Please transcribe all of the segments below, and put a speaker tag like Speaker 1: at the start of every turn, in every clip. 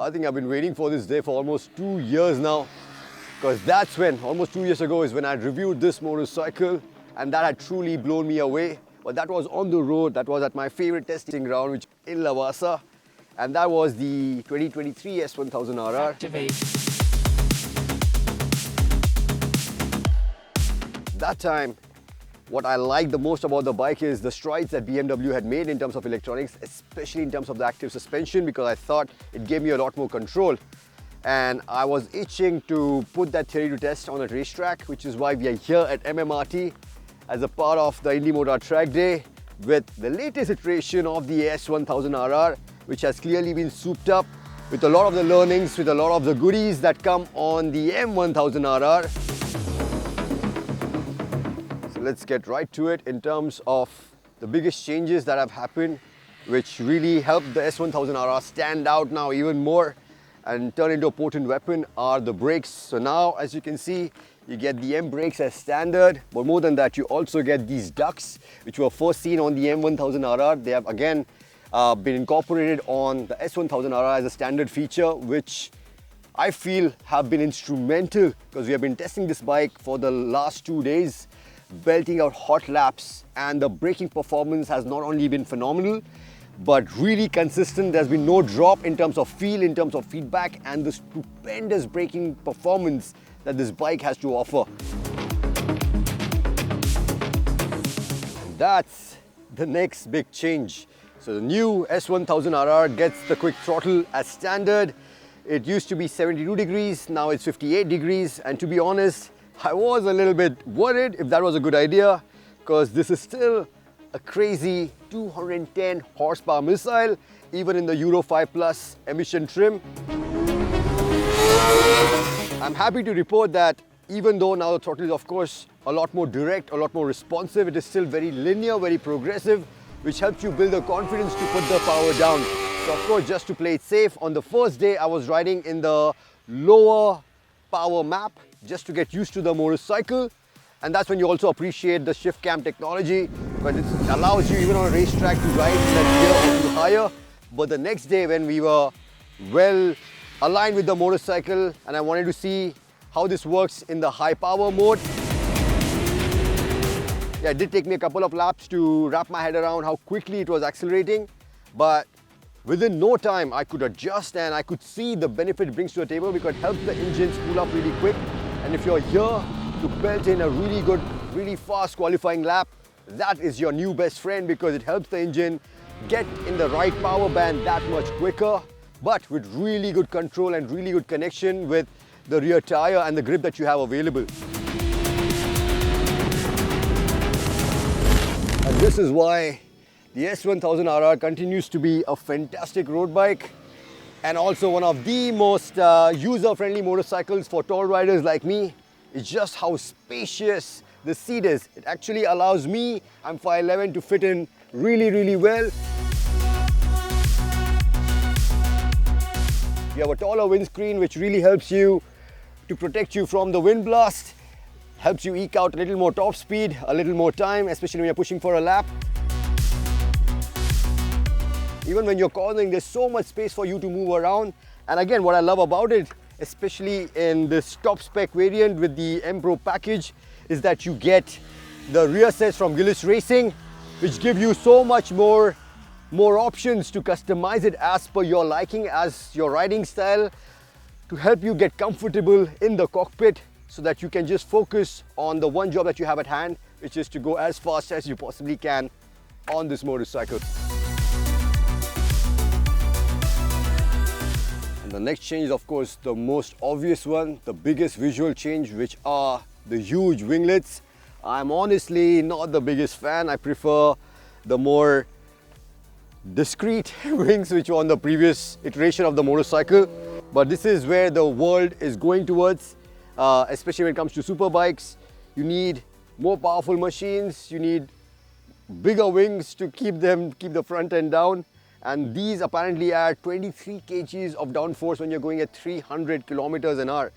Speaker 1: I think I've been waiting for this day for almost 2 years now, because that's when, almost 2 years ago, is when I reviewed this motorcycle, and that had truly blown me away. But that was on the road, that was at my favorite testing ground, which is in Lavasa, and that was the 2023 S1000RR. That time, what I liked the most about the bike is the strides that BMW had made in terms of electronics, especially in terms of the active suspension, because I thought it gave me a lot more control. And I was itching to put that theory to test on a racetrack, which is why we are here at MMRT as a part of the Indy Motor Track Day with the latest iteration of the S1000RR, which has clearly been souped up with a lot of the learnings, with a lot of the goodies that come on the M1000RR. Let's get right to it in terms of the biggest changes that have happened, which really helped the S1000RR stand out now even more and turn into a potent weapon, are the brakes. So now, as you can see, you get the M brakes as standard, but more than that, you also get these ducts, which were first seen on the M1000RR. They have again been incorporated on the S1000RR as a standard feature, which I feel have been instrumental, because we have been testing this bike for the last 2 days, belting out hot laps, and the braking performance has not only been phenomenal but really consistent. There's been no drop in terms of feel, in terms of feedback, and the stupendous braking performance that this bike has to offer. And that's the next big change. So the new S1000RR gets the quick throttle as standard. It used to be 72 degrees, now it's 58 degrees, and to be honest, I was a little bit worried if that was a good idea, because this is still a crazy 210 horsepower missile, even in the Euro 5 Plus emission trim. I'm happy to report that even though now the throttle is of course a lot more direct, a lot more responsive, it is still very linear, very progressive, which helps you build the confidence to put the power down. So of course, just to play it safe, on the first day I was riding in the lower power map, just to get used to the motorcycle, and that's when you also appreciate the shift cam technology, but it allows you even on a racetrack to ride that gear a little higher. But the next day, when we were well aligned with the motorcycle and I wanted to see how this works in the high power mode, yeah, it did take me a couple of laps to wrap my head around how quickly it was accelerating, but within no time I could adjust and I could see the benefit it brings to the table, because it helps the engine spool up really quick. And if you're here to belt in a really good, really fast qualifying lap, that is your new best friend, because it helps the engine get in the right power band that much quicker, but with really good control and really good connection with the rear tire and the grip that you have available. And this is why the S1000RR continues to be a fantastic road bike, and also one of the most user-friendly motorcycles for tall riders like me. It's just how spacious the seat is. It actually allows me, I'm 5'11", to fit in really, really well. You have a taller windscreen, which really helps you to protect you from the wind blast, helps you eke out a little more top speed, a little more time, especially when you're pushing for a lap. Even when you're cornering, there's so much space for you to move around. And again, what I love about it, especially in this top spec variant with the M Pro package, is that you get the rear sets from Gillis Racing, which give you so much more options to customize it as per your liking, as your riding style, to help you get comfortable in the cockpit, so that you can just focus on the one job that you have at hand, which is to go as fast as you possibly can on this motorcycle. And the next change is of course the most obvious one, the biggest visual change, which are the huge winglets. I'm honestly not the biggest fan. I prefer the more discreet wings which were on the previous iteration of the motorcycle. But this is where the world is going towards, especially when it comes to super bikes. You need more powerful machines, you need bigger wings to keep the front end down. And these apparently add 23 kgs of downforce when you're going at 300 kilometers an hour.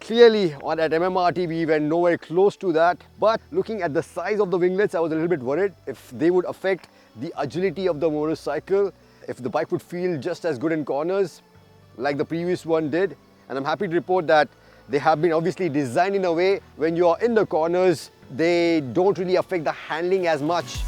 Speaker 1: Clearly, at MMRT, we went nowhere close to that. But looking at the size of the winglets, I was a little bit worried if they would affect the agility of the motorcycle, if the bike would feel just as good in corners. like the previous one did. And I'm happy to report that they have been obviously designed in a way when you're in the corners, they don't really affect the handling as much.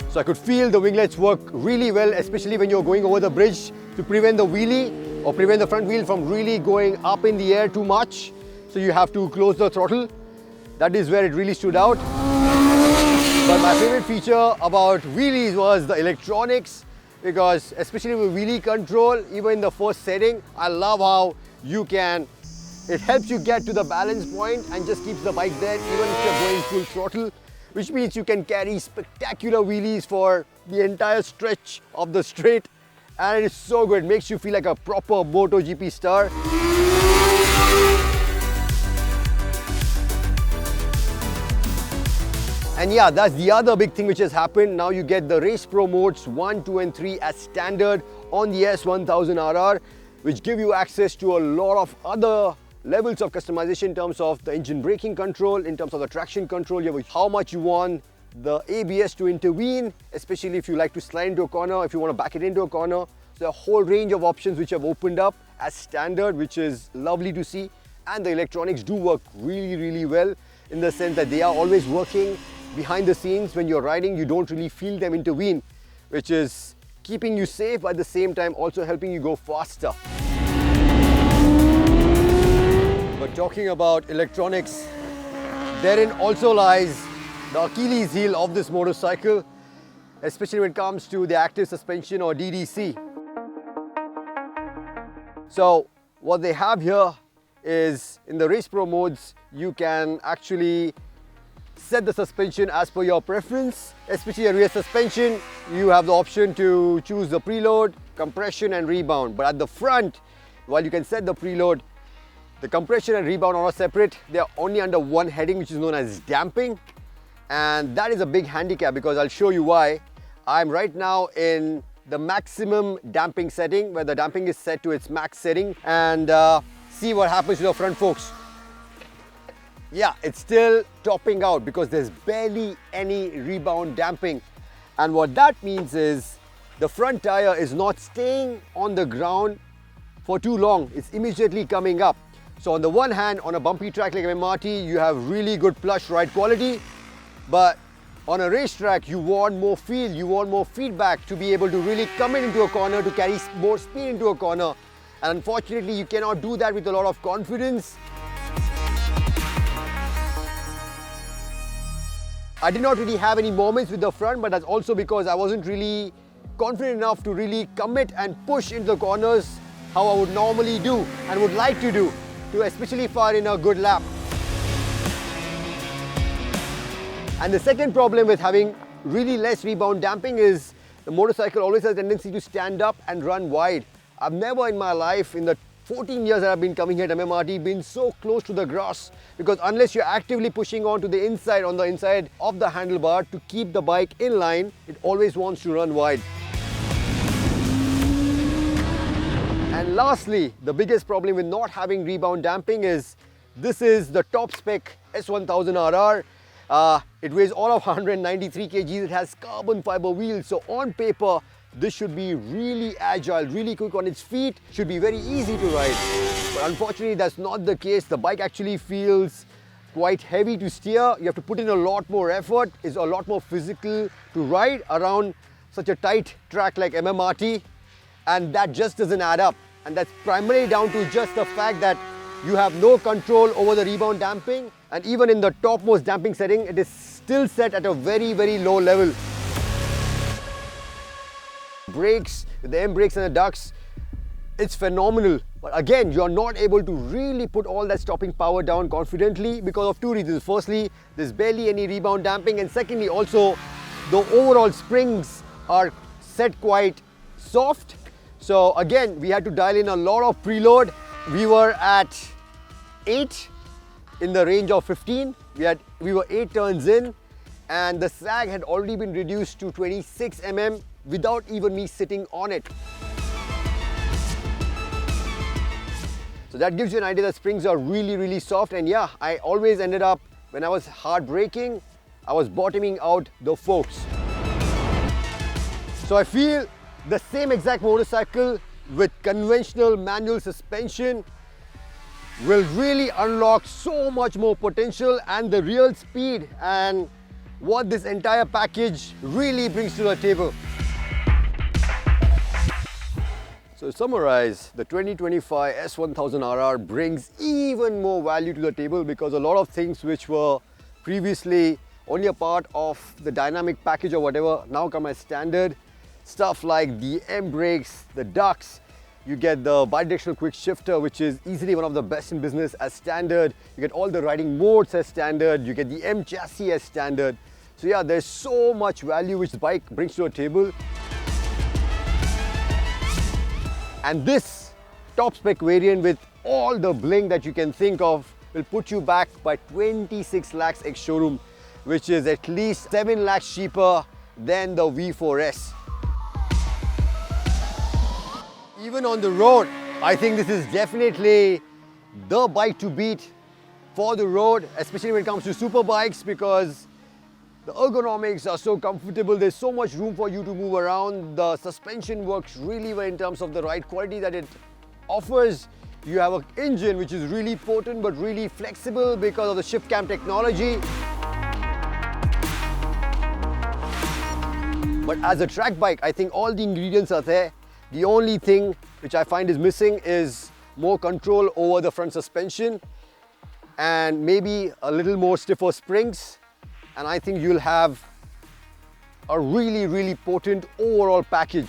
Speaker 1: So I could feel the winglets work really well, especially when you're going over the bridge to prevent the wheelie or prevent the front wheel from really going up in the air too much. So you have to close the throttle. That is where it really stood out. But my favorite feature about wheelies was the electronics, because especially with wheelie control, even in the first setting, I love how it helps you get to the balance point and just keeps the bike there even if you're going full throttle, which means you can carry spectacular wheelies for the entire stretch of the straight. And it is so good, it makes you feel like a proper MotoGP star. And yeah, that's the other big thing which has happened. Now you get the Race Pro modes 1, 2 and 3 as standard on the S1000RR, which give you access to a lot of other levels of customization in terms of the engine braking control, in terms of the traction control, you have how much you want the ABS to intervene, especially if you like to slide into a corner, if you want to back it into a corner. So a whole range of options which have opened up as standard, which is lovely to see. And the electronics do work really, really well in the sense that they are always working behind the scenes. When you're riding, you don't really feel them intervene, which is keeping you safe, but at the same time also helping you go faster. But talking about electronics, therein also lies the Achilles heel of this motorcycle, especially when it comes to the active suspension or DDC. So what they have here is in the Race Pro modes, you can actually set the suspension as per your preference. Especially a rear suspension, you have the option to choose the preload, compression and rebound. But at the front, while you can set the preload, the compression and rebound are not separate. They are only under one heading, which is known as damping. And that is a big handicap, because I'll show you why. I'm right now in the maximum damping setting, where the damping is set to its max setting, and see what happens to the front forks. Yeah, it's still topping out because there's barely any rebound damping. And what that means is the front tire is not staying on the ground for too long. It's immediately coming up. So on the one hand, on a bumpy track like MMRT, you have really good plush ride quality. But on a racetrack, you want more feel, you want more feedback to be able to really come into a corner, to carry more speed into a corner. And unfortunately, you cannot do that with a lot of confidence. I did not really have any moments with the front, but that's also because I wasn't really confident enough to really commit and push into the corners how I would normally do and would like to do, to especially far in a good lap. And the second problem with having really less rebound damping is the motorcycle always has a tendency to stand up and run wide. I've never in my life, in the 14 years that I've been coming here at MMRT, been so close to the grass, because unless you're actively pushing on the inside of the handlebar to keep the bike in line, it always wants to run wide. And lastly, the biggest problem with not having rebound damping is this is the top spec S1000RR. It weighs all of 193 kgs. It has carbon fiber wheels. So on paper, this should be really agile, really quick on its feet, should be very easy to ride. But unfortunately, that's not the case. The bike actually feels quite heavy to steer. You have to put in a lot more effort. It's a lot more physical to ride around such a tight track like MMRT. And that just doesn't add up. And that's primarily down to just the fact that you have no control over the rebound damping. And even in the topmost damping setting, it is still set at a very, very low level. Brakes, with the M brakes and the ducts, it's phenomenal. But again, you're not able to really put all that stopping power down confidently because of two reasons. Firstly, there's barely any rebound damping, and secondly, also the overall springs are set quite soft. So again, we had to dial in a lot of preload. We were at 8 in the range of 15. We were 8 turns in, and the sag had already been reduced to 26 mm without even me sitting on it. So that gives you an idea that springs are really, really soft. And yeah, I always ended up, when I was hard braking, I was bottoming out the forks. So I feel the same exact motorcycle with conventional manual suspension will really unlock so much more potential and the real speed and what this entire package really brings to the table. So to summarize, the 2025 S1000RR brings even more value to the table because a lot of things which were previously only a part of the dynamic package or whatever now come as standard. Stuff like the M brakes, the ducts, you get the bidirectional quick shifter, which is easily one of the best in business as standard. You get all the riding modes as standard. You get the M chassis as standard. So yeah, there's so much value which the bike brings to the table. And this top spec variant with all the bling that you can think of will put you back by 26 lakhs ex-showroom, which is at least 7 lakhs cheaper than the V4S. Even on the road, I think this is definitely the bike to beat for the road, especially when it comes to super bikes, because the ergonomics are so comfortable. There's so much room for you to move around. The suspension works really well in terms of the ride quality that it offers. You have an engine which is really potent but really flexible because of the shift cam technology. But as a track bike, I think all the ingredients are there. The only thing which I find is missing is more control over the front suspension and maybe a little more stiffer springs. And I think you'll have a really, really potent overall package.